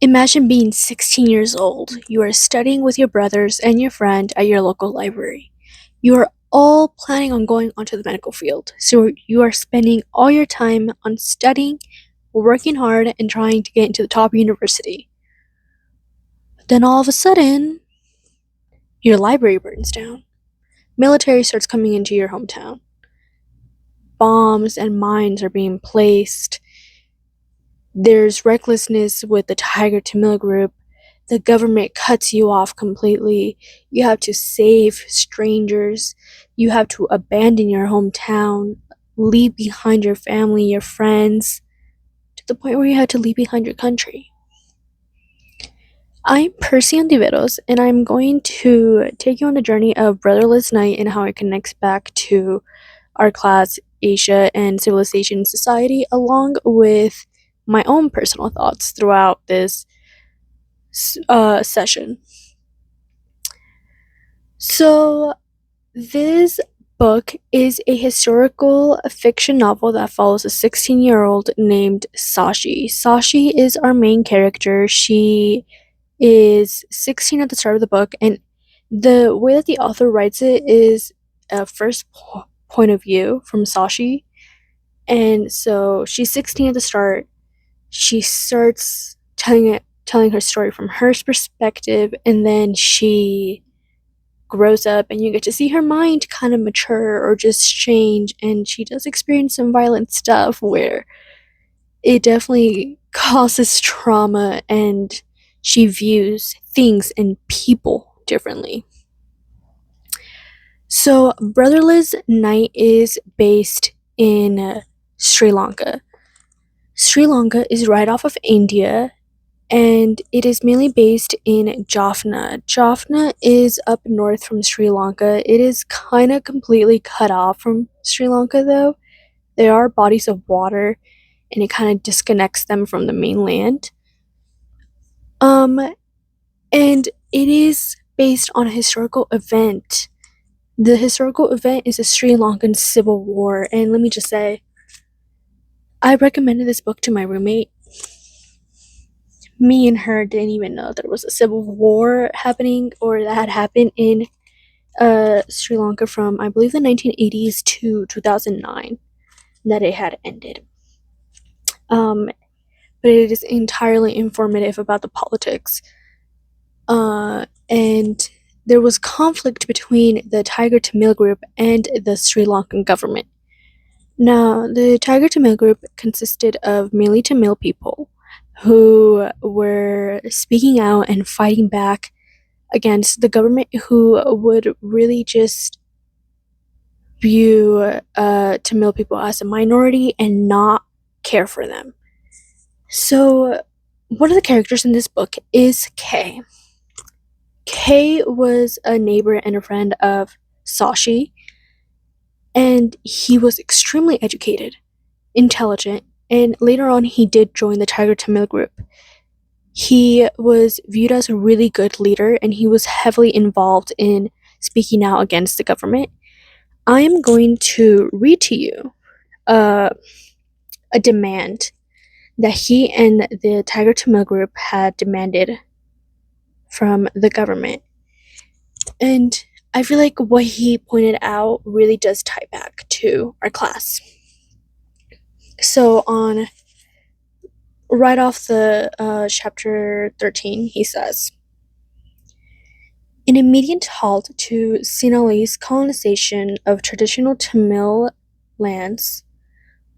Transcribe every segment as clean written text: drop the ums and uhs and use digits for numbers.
Imagine being 16 years old. You are studying with your brothers and your friend at your local library. You are all planning on going onto the medical field, so you are spending all your time on studying, working hard, and trying to get into the top university. Then all of a sudden, your library burns down. Military starts coming into your hometown. Bombs and mines are being placed. There's recklessness with the Tiger Tamil group. The government cuts you off completely. You have to save strangers. You have to abandon your hometown, leave behind your family, your friends, to the point where you had to leave behind your country. I'm Percy Ontiveros, and I'm going to take you on the journey of Brotherless Night and how it connects back to our class, Asia and Civilization Society, along with my own personal thoughts throughout this session. So, this book is a historical fiction novel that follows a 16-year-old named Sashi. Sashi is our main character. She is 16 at the start of the book, and the way that the author writes it is a point of view from Sashi. And so she's 16 at the start. She starts telling her story from her perspective, and then she grows up and you get to see her mind kind of mature or just change, and she does experience some violent stuff where it definitely causes trauma, and she views things and people differently. So Brotherless Night is based in Sri Lanka. Sri Lanka is right off of India, and it is mainly based in Jaffna. Jaffna is up north from Sri Lanka. It is kind of completely cut off from Sri Lanka, though. There are bodies of water, and it kind of disconnects them from the mainland. Um, and it is based on a historical event. The historical event is the Sri Lankan Civil War, and let me just say, I recommended this book to my roommate. Me and her didn't even know there was a civil war happening or that had happened in Sri Lanka from, I believe, the 1980s to 2009, that it had ended. But it is entirely informative about the politics. And there was conflict between the Tiger Tamil group and the Sri Lankan government. Now, the Tiger Tamil group consisted of mainly Tamil people who were speaking out and fighting back against the government, who would really just view Tamil people as a minority and not care for them. So, one of the characters in this book is Kay. Kay was a neighbor and a friend of Sashi, and he was extremely educated, intelligent, and later on he did join the Tiger Tamil group. He was viewed as a really good leader, and he was heavily involved in speaking out against the government. I am going to read to you a demand that he and the Tiger Tamil group had demanded from the government. And I feel like what he pointed out really does tie back to our class. So on right off the chapter 13, he says, an immediate halt to Sinhalese colonization of traditional Tamil lands,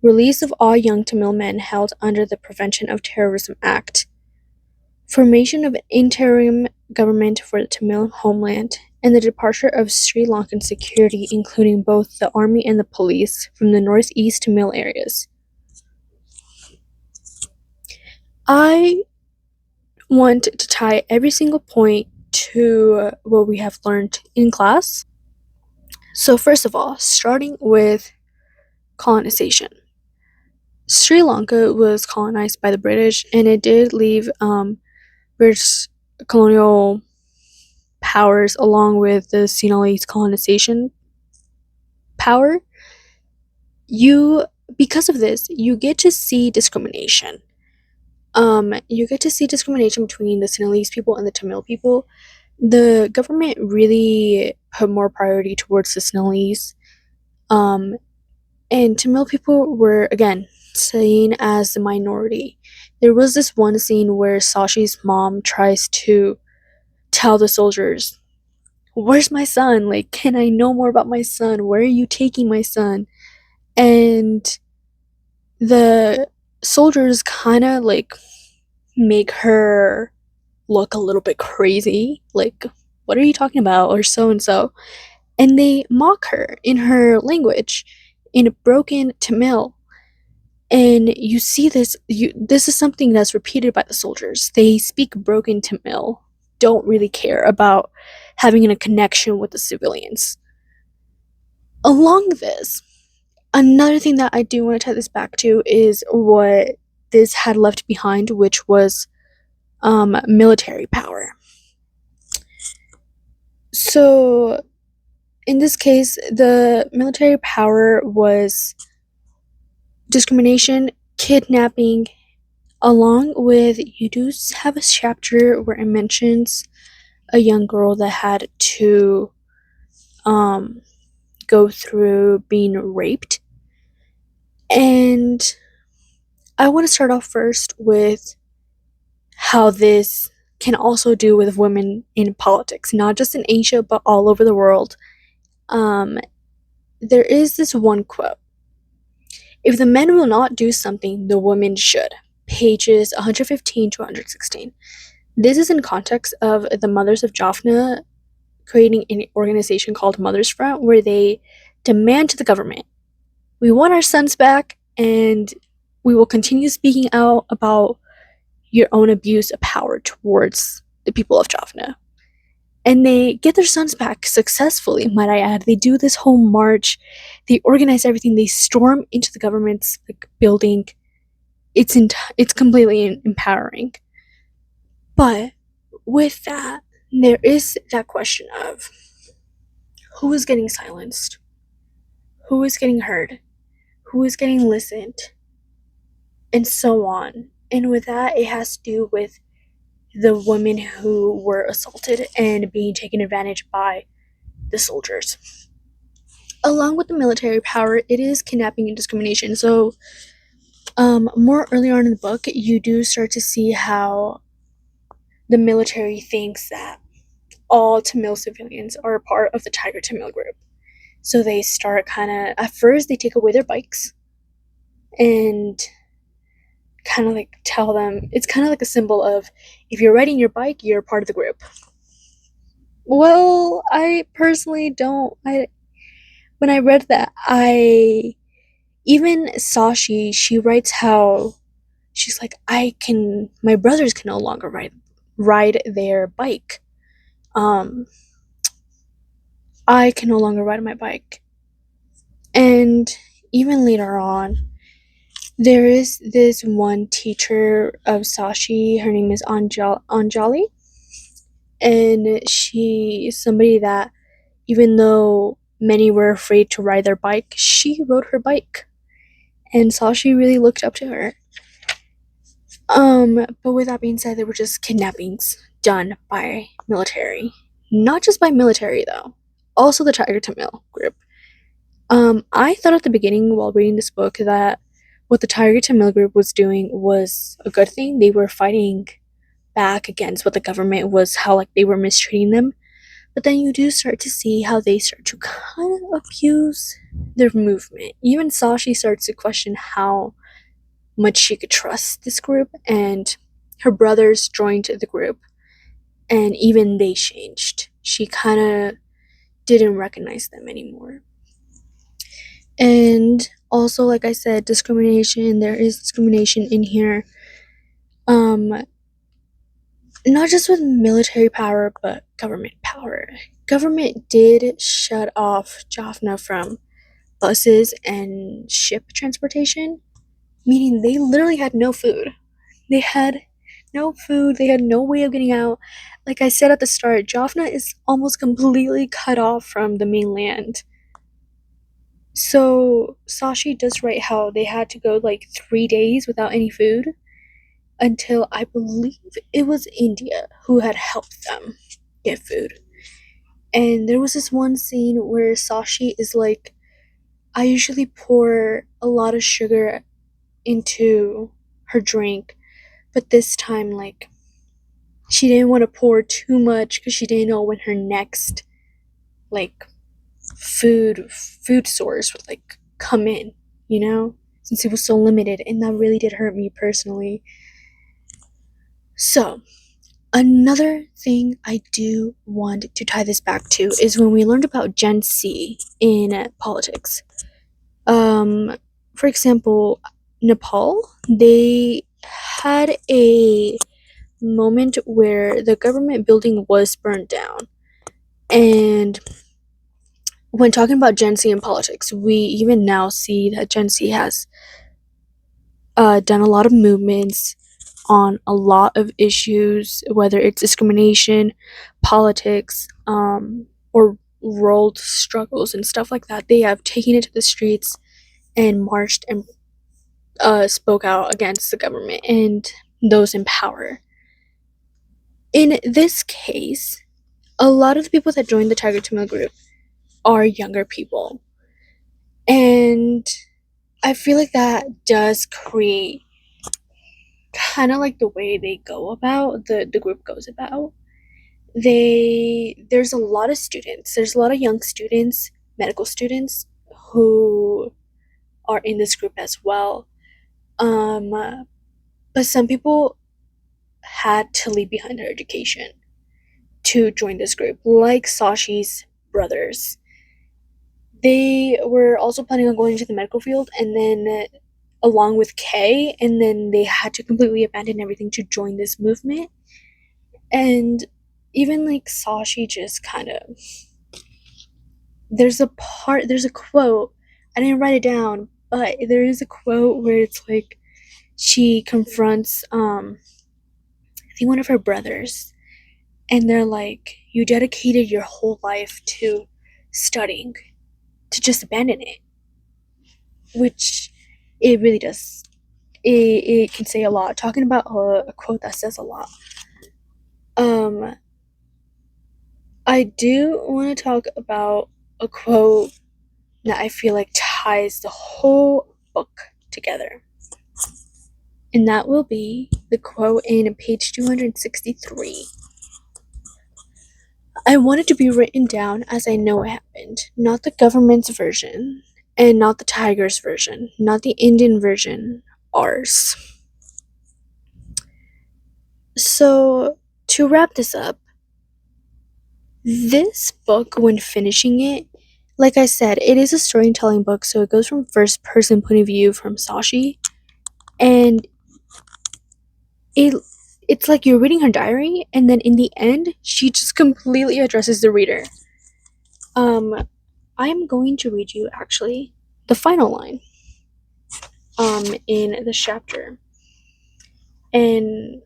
release of all young Tamil men held under the Prevention of Terrorism Act, formation of an interim government for the Tamil homeland, and the departure of Sri Lankan security, including both the army and the police, from the northeast Tamil areas. I want to tie every single point to what we have learned in class. So first of all, starting with colonization. Sri Lanka was colonized by the British, and it did leave British colonial powers along with the Sinhalese colonization power. Because of this, you get to see discrimination. You get to see discrimination between the Sinhalese people and the Tamil people. The government really put more priority towards the Sinhalese. Um, and Tamil people were, again, seen as the minority. There was this one scene where Sashi's mom tries to tell the soldiers, "Where's my son? Like, can I know more about my son? Where are you taking my son?" And the soldiers kind of like make her look a little bit crazy. Like, what are you talking about? Or so and so. And they mock her in her language in a broken Tamil. And you see this is something that's repeated by the soldiers. They speak broken Tamil, don't really care about having a connection with the civilians. Along this, another thing that I do want to tie this back to is what this had left behind, which was military power. So, in this case, the military power was discrimination, kidnapping, along with you do have a chapter where it mentions a young girl that had to um, go through being raped. And I want to start off first with how this can also do with women in politics, not just in Asia, but all over the world. Um, there is this one quote: "If the men will not do something, the women should." Pages 115 to 116. This is in context of the mothers of Jaffna creating an organization called Mothers Front, where they demand to the government, "We want our sons back, and we will continue speaking out about your own abuse of power towards the people of Jaffna." And they get their sons back successfully, might I add. They do this whole march, they organize everything, they storm into the government's building. It's completely empowering. But with that, there is that question of who is getting silenced, who is getting heard, who is getting listened, and so on. And with that, it has to do with the women who were assaulted and being taken advantage by the soldiers. Along with the military power, it is kidnapping and discrimination. So, more earlier on in the book, you do start to see how the military thinks that all Tamil civilians are a part of the Tiger Tamil group. So they start at first, they take away their bikes and tell them, it's kind of like a symbol of, if you're riding your bike, you're part of the group. Well, I personally don't. When I read that, even Sashi, she writes how she's like, my brothers can no longer ride their bike. I can no longer ride my bike. And even later on, there is this one teacher of Sashi, her name is Anjali, and she is somebody that, even though many were afraid to ride their bike, she rode her bike, and Sashi really looked up to her. But with that being said, there were just kidnappings done by military. Not just by military, though. Also the Tiger Tamil group. I thought at the beginning while reading this book that what the Tiger Tamil group was doing was a good thing. They were fighting back against what the government was, how they were mistreating them. But then you do start to see how they start to kind of abuse their movement. Even Sashi starts to question how much she could trust this group, and her brothers joined the group, and even they changed. She kind of didn't recognize them anymore. And also, like I said, discrimination. There is discrimination in here. Not just with military power, but government power. Government did shut off Jaffna from buses and ship transportation, meaning they literally had no food. They had no food, they had no way of getting out. Like I said at the start, Jaffna is almost completely cut off from the mainland. So Sashi does write how they had to go 3 days without any food. until I believe it was India who had helped them get food. And there was this one scene where Sashi is like, I usually pour a lot of sugar into her drink, but this time, like, she didn't want to pour too much because she didn't know when her next, like, food source would, like, come in, you know? Since it was so limited, and that really did hurt me personally. So, another thing I do want to tie this back to is when we learned about Gen Z in politics. For example, Nepal, they had a moment where the government building was burned down. And when talking about Gen Z in politics, we even now see that Gen Z has done a lot of movements on a lot of issues, whether it's discrimination, politics, or world struggles and stuff like that. They have taken it to the streets and marched and spoke out against the government and those in power. In this case, a lot of the people that joined the Tiger Tamil group are younger people. And I feel like that does create kind of like the way they go about, the group goes about. There's a lot of students, there's a lot of young students, medical students, who are in this group as well. But some people had to leave behind their education to join this group, like Sashi's brothers. They were also planning on going into the medical field, and then along with Kay, and then they had to completely abandon everything to join this movement. And even like Sashi just kind of, there's a quote, I didn't write it down, but there is a quote where it's like she confronts I think one of her brothers, and they're like, you dedicated your whole life to studying, to just abandon it. Which it really does. It can say a lot. Talking about a quote that says a lot. I do want to talk about a quote that I feel like ties the whole book together. And that will be the quote in page 263. I want it to be written down as I know it happened, not the government's version, and not the tiger's version, not the Indian version, ours. So, to wrap this up, this book, when finishing it, like I said, it is a storytelling book, so it goes from first person point of view from Sashi, and it's like you're reading her diary, and then in the end, she just completely addresses the reader. I'm going to read you actually the final line in the chapter. And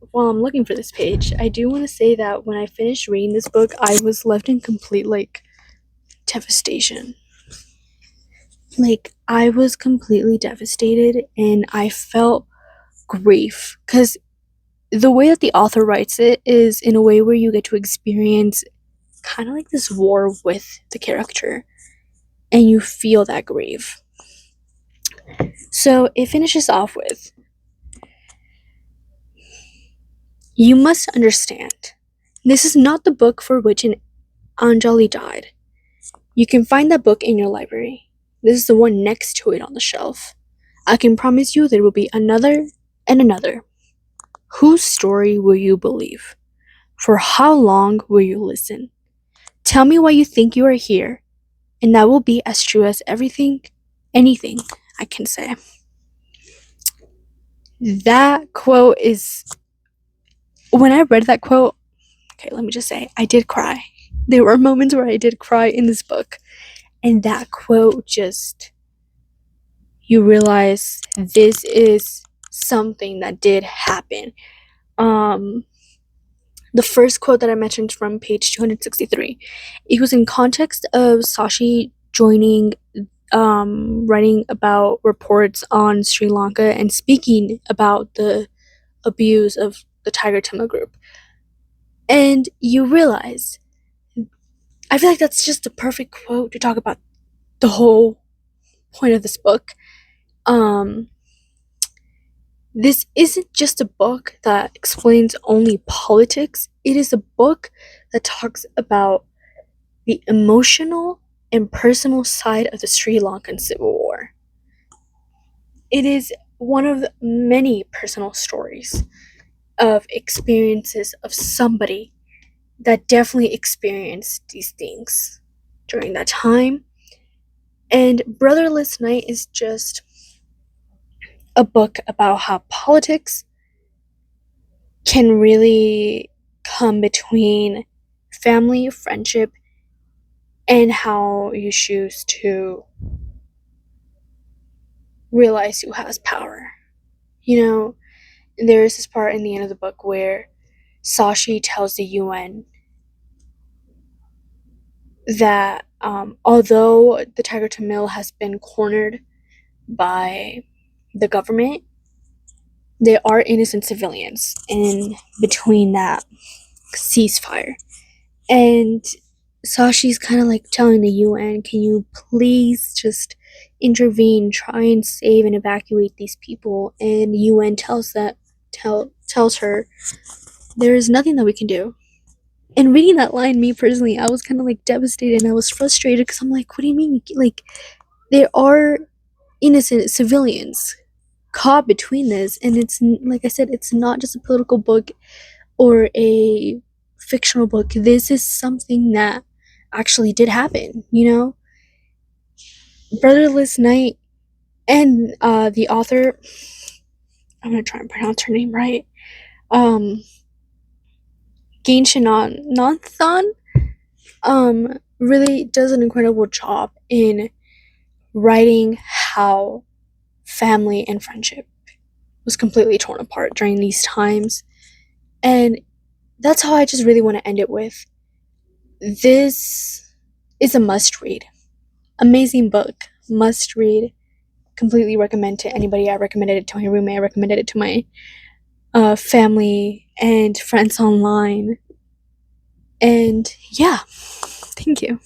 while I'm looking for this page, I do want to say that when I finished reading this book, I was left in complete like devastation. Like, I was completely devastated, and I felt grief because the way that the author writes it is in a way where you get to experience kind of like this war with the character, and you feel that grief. So it finishes off with, you must understand, this is not the book for which an Anjali died. You can find that book in your library. This is the one next to it on the shelf. I can promise you there will be another and another. Whose story will you believe? For how long will you listen? Tell me why you think you are here, and that will be as true as anything I can say. That quote is, when I read that quote, okay, let me just say, I did cry. There were moments where I did cry in this book, and that quote just, you realize this is something that did happen. The first quote that I mentioned from page 263, it was in context of Sashi joining, writing about reports on Sri Lanka and speaking about the abuse of the Tiger Timma group. And you realize, I feel like that's just a perfect quote to talk about the whole point of this book. This isn't just a book that explains only politics, it is a book that talks about the emotional and personal side of the Sri Lankan Civil War. It is one of many personal stories of experiences of somebody that definitely experienced these things during that time. And Brotherless Night is just a book about how politics can really come between family, friendship, and how you choose to realize who has power. You know, there is this part in the end of the book where Sashi tells the UN that although the Tiger Tamil has been cornered by the government, there are innocent civilians in between that ceasefire. And Sashi's kind of like telling the UN, can you please just intervene, try and save and evacuate these people? And UN tells her there is nothing that we can do. And reading that line, me personally, I was kind of like devastated and I was frustrated because I'm like, what do you mean? Like, there are innocent civilians caught between this, and it's like I said, it's not just a political book or a fictional book. This is something that actually did happen, you know? Brotherless Night, and the author, I'm gonna try and pronounce her name right, Gainshanon Nanthan, really does an incredible job in writing how family and friendship was completely torn apart during these times. And that's how I just really want to end it with. This is a must read. Amazing book. Must read. Completely recommend to anybody. I recommended it to my roommate. I recommended it to my family and friends online. And yeah, thank you.